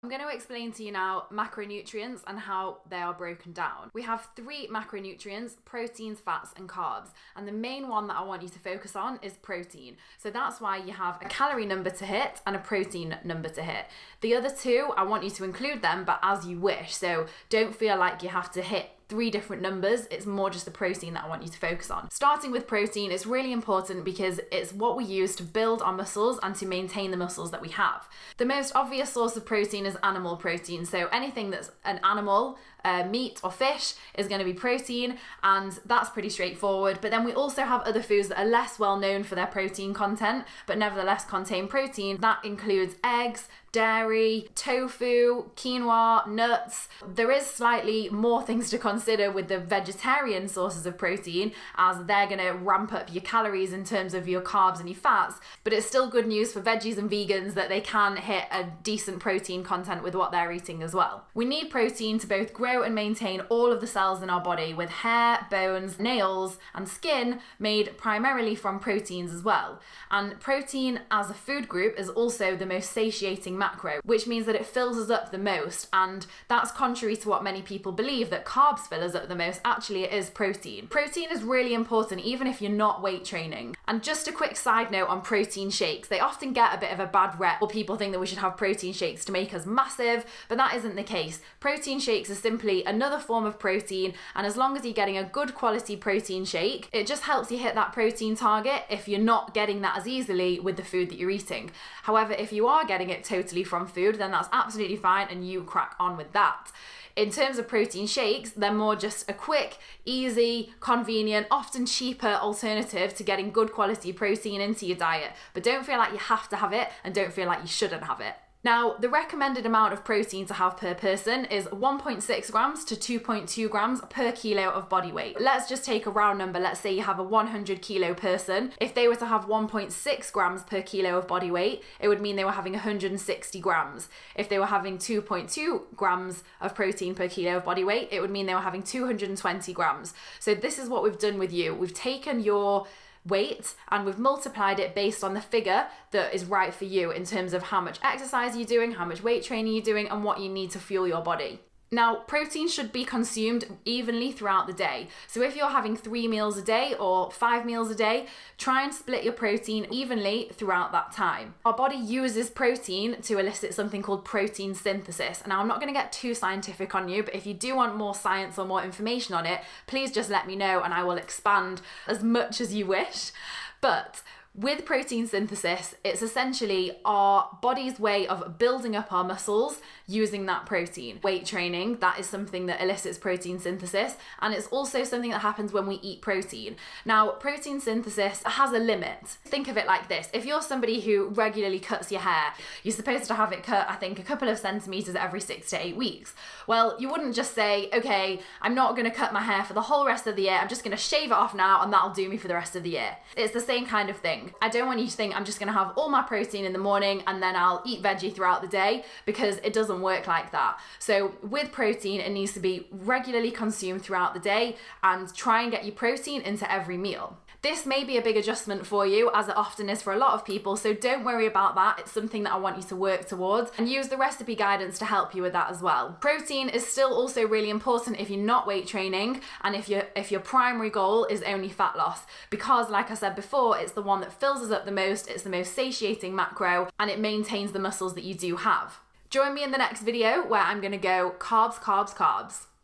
I'm going to explain to you now macronutrients and how they are broken down. We have 3 macronutrients: proteins, fats, and carbs. And the main one that I want you to focus on is protein. So that's why you have a calorie number to hit and a protein number to hit. The other 2, I want you to include them, but as you wish. So don't feel like you have to hit 3 different numbers. It's more just the protein that I want you to focus on. Starting with protein is really important because it's what we use to build our muscles and to maintain the muscles that we have. The most obvious source of protein is animal protein. So anything that's an animal, meat or fish, is going to be protein, and that's pretty straightforward. But then we also have other foods that are less well known for their protein content, but nevertheless contain protein. That includes eggs, dairy, tofu, quinoa, nuts. There is slightly more things to consider with the vegetarian sources of protein, as they're going to ramp up your calories in terms of your carbs and your fats, but it's still good news for veggies and vegans that they can hit a decent protein content with what they're eating as well. We need protein to both grow and maintain all of the cells in our body, with hair, bones, nails, and skin made primarily from proteins as well. And protein as a food group is also the most satiating macro, which means that it fills us up the most, and that's contrary to what many people believe, that carbs fill us up the most. Actually, it is protein. Protein is really important even if you're not weight training. And just a quick side note on protein shakes. They often get a bit of a bad rep, or people think that we should have protein shakes to make us massive, but that isn't the case. Protein shakes are simply another form of protein, and as long as you're getting a good quality protein shake, it just helps you hit that protein target if you're not getting that as easily with the food that you're eating. However, if you are getting it totally from food, then that's absolutely fine and you crack on with that. In terms of protein shakes, they're more just a quick, easy, convenient, often cheaper alternative to getting good quality protein into your diet. But don't feel like you have to have it, and don't feel like you shouldn't have it. Now, the recommended amount of protein to have per person is 1.6 grams to 2.2 grams per kilo of body weight. Let's just take a round number. Let's say you have a 100 kilo person. If they were to have 1.6 grams per kilo of body weight, it would mean they were having 160 grams. If they were having 2.2 grams of protein per kilo of body weight, it would mean they were having 220 grams. So this is what we've done with you. We've taken your weight and we've multiplied it based on the figure that is right for you in terms of how much exercise you're doing, how much weight training you're doing, and what you need to fuel your body. Now, protein should be consumed evenly throughout the day. So if you're having 3 meals a day or 5 meals a day, try and split your protein evenly throughout that time. Our body uses protein to elicit something called protein synthesis. Now, I'm not going to get too scientific on you, but if you do want more science or more information on it, please just let me know and I will expand as much as you wish. But with protein synthesis, it's essentially our body's way of building up our muscles using that protein. Weight training, that is something that elicits protein synthesis, and it's also something that happens when we eat protein. Now, protein synthesis has a limit. Think of it like this. If you're somebody who regularly cuts your hair, you're supposed to have it cut, I think, a couple of centimeters every 6 to 8 weeks. Well, you wouldn't just say, okay, I'm not going to cut my hair for the whole rest of the year. I'm just going to shave it off now and that'll do me for the rest of the year. It's the same kind of thing. I don't want you to think I'm just going to have all my protein in the morning and then I'll eat veggie throughout the day, because it doesn't work like that. So with protein, it needs to be regularly consumed throughout the day, and try and get your protein into every meal. This may be a big adjustment for you, as it often is for a lot of people, so don't worry about that. It's something that I want you to work towards, and use the recipe guidance to help you with that as well. Protein is still also really important if you're not weight training and if your primary goal is only fat loss, because like I said before, it's the one that fills us up the most, it's the most satiating macro, and it maintains the muscles that you do have. Join me in the next video where I'm going to go carbs, carbs, carbs.